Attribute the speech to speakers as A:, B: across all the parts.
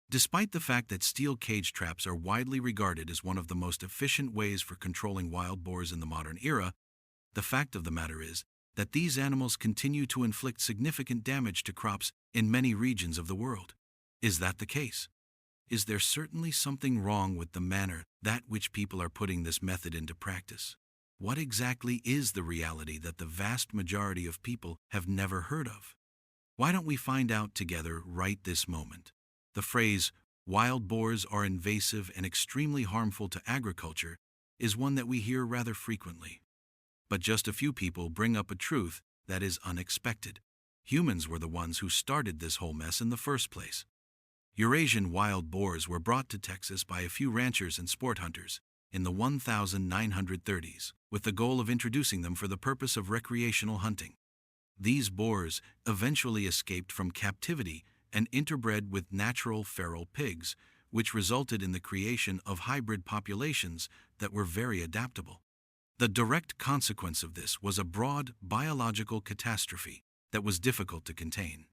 A: Despite the fact that steel cage traps are widely regarded as one of the most efficient ways for controlling wild boars in the modern era, the fact of the matter is that these animals continue to inflict significant damage to crops in many regions of the world. Is that the case? Is there certainly something wrong with the manner that which people are putting this method into practice? What exactly is the reality that the vast majority of people have never heard of? Why don't we find out together right this moment? The phrase, wild boars are invasive and extremely harmful to agriculture, is one that we hear rather frequently. But just a few people bring up a truth that is unexpected. Humans were the ones who started this whole mess in the first place. Eurasian wild boars were brought to Texas by a few ranchers and sport hunters in the 1930s, with the goal of introducing them for the purpose of recreational hunting. These boars eventually escaped from captivity and interbred with natural feral pigs, which resulted in the creation of hybrid populations that were very adaptable. The direct consequence of this was a broad biological catastrophe that was difficult to contain.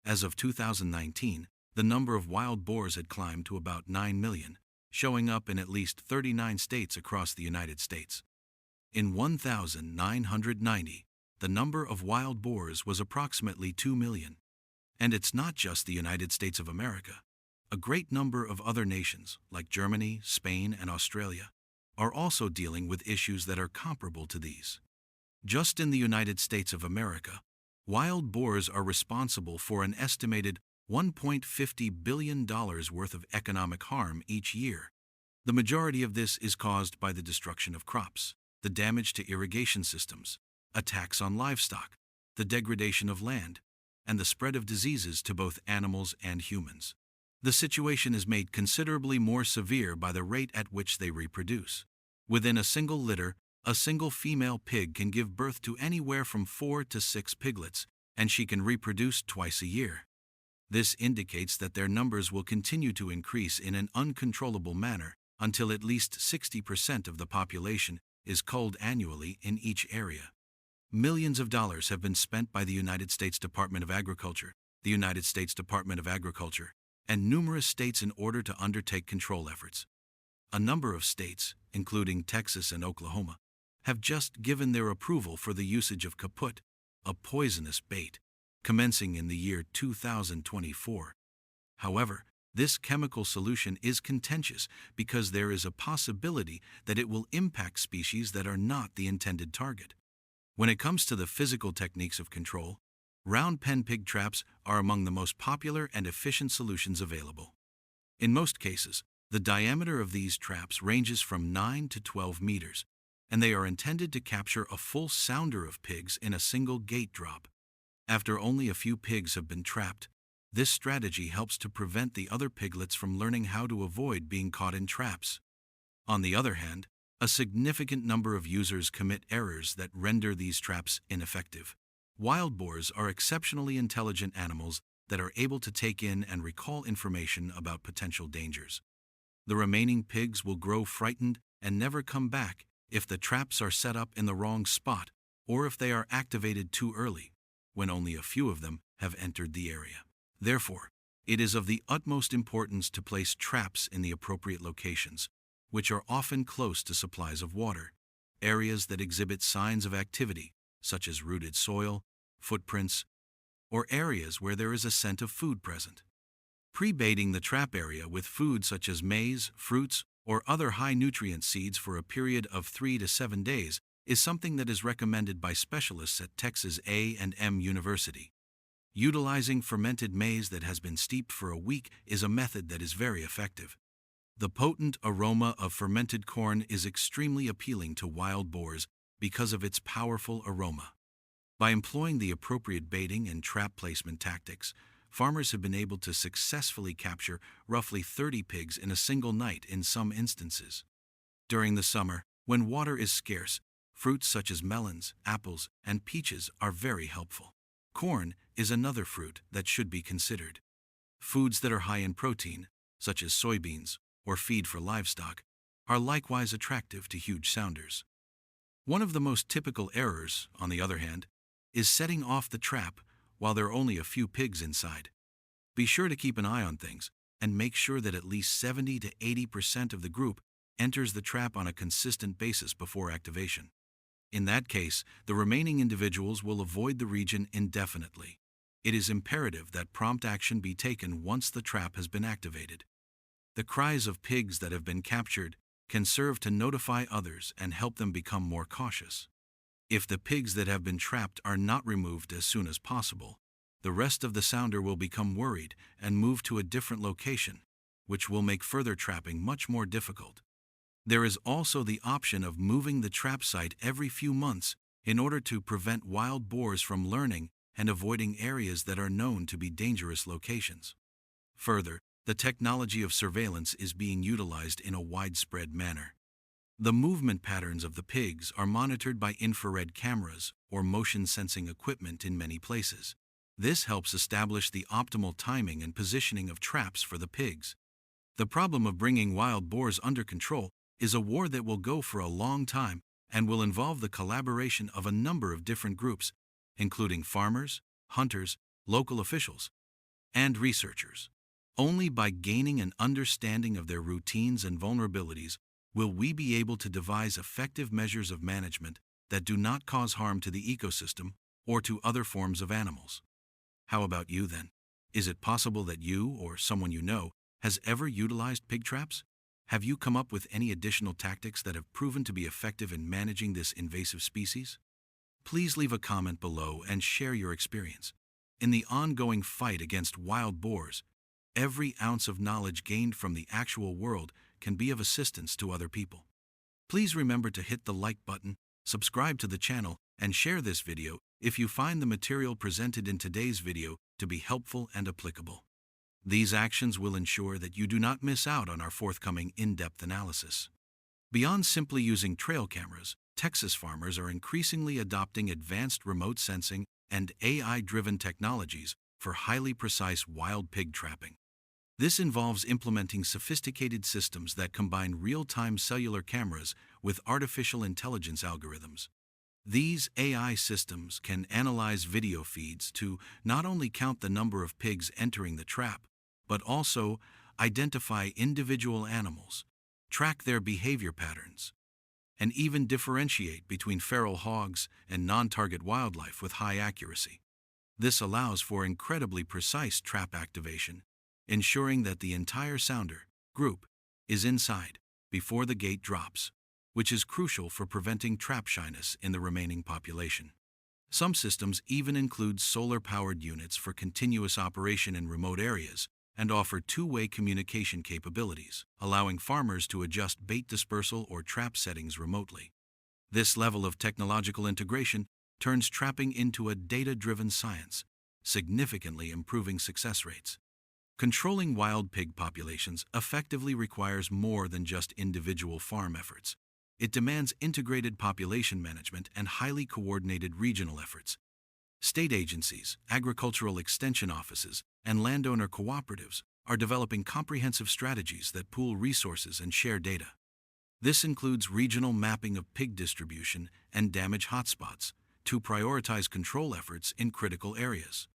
A: As of 2019, the number of wild boars had climbed to about 9 million, showing up in at least 39 states across the United States. In 1990, the number of wild boars was approximately 2 million. And it's not just the United States of America. A great number of other nations, like Germany, Spain, and Australia, are also dealing with issues that are comparable to these. Just in the United States of America, wild boars are responsible for an estimated $1.50 billion worth of economic harm each year. The majority of this is caused by the destruction of crops, the damage to irrigation systems, attacks on livestock, the degradation of land, and the spread of diseases to both animals and humans. The situation is made considerably more severe by the rate at which they reproduce. Within a single litter, a single female pig can give birth to anywhere from 4 to 6 piglets, and she can reproduce twice a year. This indicates that their numbers will continue to increase in an uncontrollable manner until at least 60% of the population is culled annually in each area. Millions of dollars have been spent by the United States Department of Agriculture, and numerous states in order to undertake control efforts. A number of states, including Texas and Oklahoma, have just given their approval for the usage of kaput, a poisonous bait, commencing in the year 2024. However, this chemical solution is contentious because there is a possibility that it will impact species that are not the intended target. When it comes to the physical techniques of control, round pen pig traps are among the most popular and efficient solutions available. In most cases, the diameter of these traps ranges from 9 to 12 meters, and they are intended to capture a full sounder of pigs in a single gate drop. After only a few pigs have been trapped, this strategy helps to prevent the other piglets from learning how to avoid being caught in traps. On the other hand, a significant number of users commit errors that render these traps ineffective. Wild boars are exceptionally intelligent animals that are able to take in and recall information about potential dangers. The remaining pigs will grow frightened and never come back if the traps are set up in the wrong spot or if they are activated too early, when only a few of them have entered the area. Therefore, it is of the utmost importance to place traps in the appropriate locations, which are often close to supplies of water, areas that exhibit signs of activity, such as rooted soil, footprints, or areas where there is a scent of food present. Pre-baiting the trap area with food such as maize, fruits, or other high-nutrient seeds for a period of 3 to 7 days is something that is recommended by specialists at Texas A&M University. Utilizing fermented maize that has been steeped for a week is a method that is very effective. The potent aroma of fermented corn is extremely appealing to wild boars because of its powerful aroma. By employing the appropriate baiting and trap placement tactics, farmers have been able to successfully capture roughly 30 pigs in a single night in some instances. During the summer, when water is scarce, fruits such as melons, apples, and peaches are very helpful. Corn is another fruit that should be considered. Foods that are high in protein, such as soybeans or feed for livestock, are likewise attractive to huge sounders. One of the most typical errors, on the other hand, is setting off the trap while there are only a few pigs inside. Be sure to keep an eye on things and make sure that at least 70 to 80% of the group enters the trap on a consistent basis before activation. In that case, the remaining individuals will avoid the region indefinitely. It is imperative that prompt action be taken once the trap has been activated. The cries of pigs that have been captured can serve to notify others and help them become more cautious. If the pigs that have been trapped are not removed as soon as possible, the rest of the sounder will become worried and move to a different location, which will make further trapping much more difficult. There is also the option of moving the trap site every few months in order to prevent wild boars from learning and avoiding areas that are known to be dangerous locations. Further, the technology of surveillance is being utilized in a widespread manner. The movement patterns of the pigs are monitored by infrared cameras or motion-sensing equipment in many places. This helps establish the optimal timing and positioning of traps for the pigs. The problem of bringing wild boars under control is a war that will go for a long time and will involve the collaboration of a number of different groups, including farmers, hunters, local officials, and researchers. Only by gaining an understanding of their routines and vulnerabilities will we be able to devise effective measures of management that do not cause harm to the ecosystem or to other forms of animals. How about you then? Is it possible that you or someone you know has ever utilized pig traps? Have you come up with any additional tactics that have proven to be effective in managing this invasive species? Please leave a comment below and share your experience. In the ongoing fight against wild boars, every ounce of knowledge gained from the actual world can be of assistance to other people. Please remember to hit the like button, subscribe to the channel, and share this video if you find the material presented in today's video to be helpful and applicable. These actions will ensure that you do not miss out on our forthcoming in-depth analysis. Beyond simply using trail cameras, Texas farmers are increasingly adopting advanced remote sensing and AI-driven technologies for highly precise wild pig trapping. This involves implementing sophisticated systems that combine real-time cellular cameras with artificial intelligence algorithms. These AI systems can analyze video feeds to not only count the number of pigs entering the trap, but also identify individual animals, track their behavior patterns, and even differentiate between feral hogs and non-target wildlife with high accuracy. This allows for incredibly precise trap activation, ensuring that the entire sounder group is inside before the gate drops, which is crucial for preventing trap shyness in the remaining population. Some systems even include solar-powered units for continuous operation in remote areas and offer two-way communication capabilities, allowing farmers to adjust bait dispersal or trap settings remotely. This level of technological integration turns trapping into a data-driven science, significantly improving success rates. Controlling wild pig populations effectively requires more than just individual farm efforts. It demands integrated population management and highly coordinated regional efforts. State agencies, agricultural extension offices, and landowner cooperatives are developing comprehensive strategies that pool resources and share data. This includes regional mapping of pig distribution and damage hotspots to prioritize control efforts in critical areas.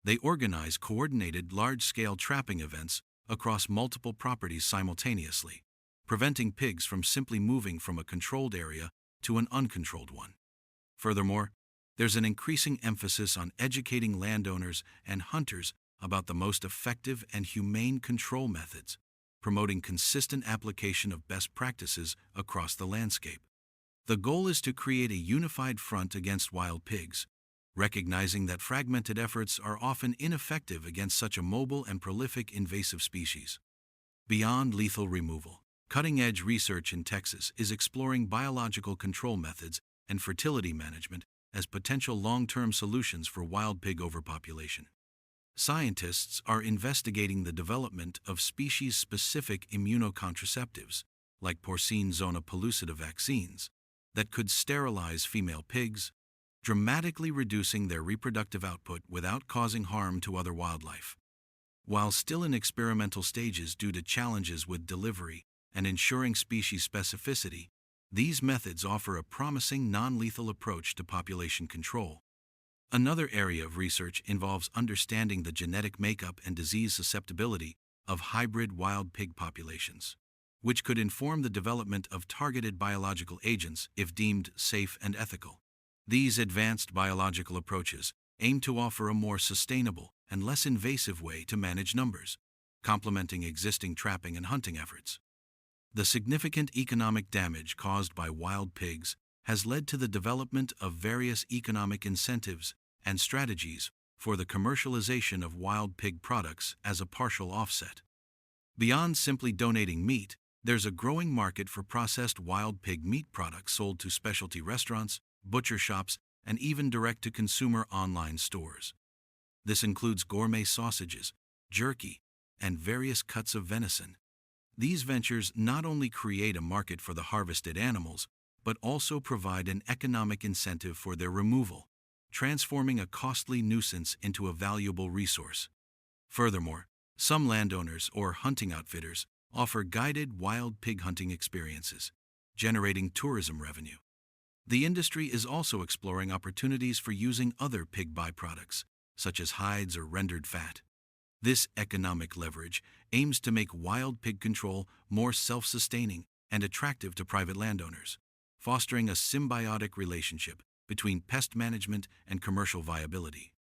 A: They organize coordinated large-scale trapping events across multiple properties simultaneously, preventing pigs from simply moving from a controlled area to an uncontrolled one. Furthermore, there's an increasing emphasis on educating landowners and hunters about the most effective and humane control methods, promoting consistent application of best practices across the landscape. The goal is to create a unified front against wild pigs, recognizing that fragmented efforts are often ineffective against such a mobile and prolific invasive species. Beyond lethal removal, cutting-edge research in Texas is exploring biological control methods and fertility management as potential long-term solutions for wild pig overpopulation. Scientists are investigating the development of species-specific immunocontraceptives, like porcine zona pellucida vaccines, that could sterilize female pigs, dramatically reducing their reproductive output without causing harm to other wildlife. While still in experimental stages due to challenges with delivery and ensuring species specificity, these methods offer a promising non-lethal approach to population control. Another area of research involves understanding the genetic makeup and disease susceptibility of hybrid wild pig populations, which could inform the development of targeted biological agents if deemed safe and ethical. These advanced biological approaches aim to offer a more sustainable and less invasive way to manage numbers, complementing existing trapping and hunting efforts. The significant economic damage caused by wild pigs has led to the development of various economic incentives and strategies for the commercialization of wild pig products as a partial offset. Beyond simply donating meat, there's a growing market for processed wild pig meat products sold to specialty restaurants, butcher shops, and even direct-to-consumer online stores. This includes gourmet sausages, jerky, and various cuts of venison. These ventures not only create a market for the harvested animals, but also provide an economic incentive for their removal, transforming a costly nuisance into a valuable resource. Furthermore, some landowners or hunting outfitters offer guided wild pig hunting experiences, generating tourism revenue. The industry is also exploring opportunities for using other pig byproducts, such as hides or rendered fat. This economic leverage aims to make wild pig control more self-sustaining and attractive to private landowners, fostering a symbiotic relationship between pest management and commercial viability.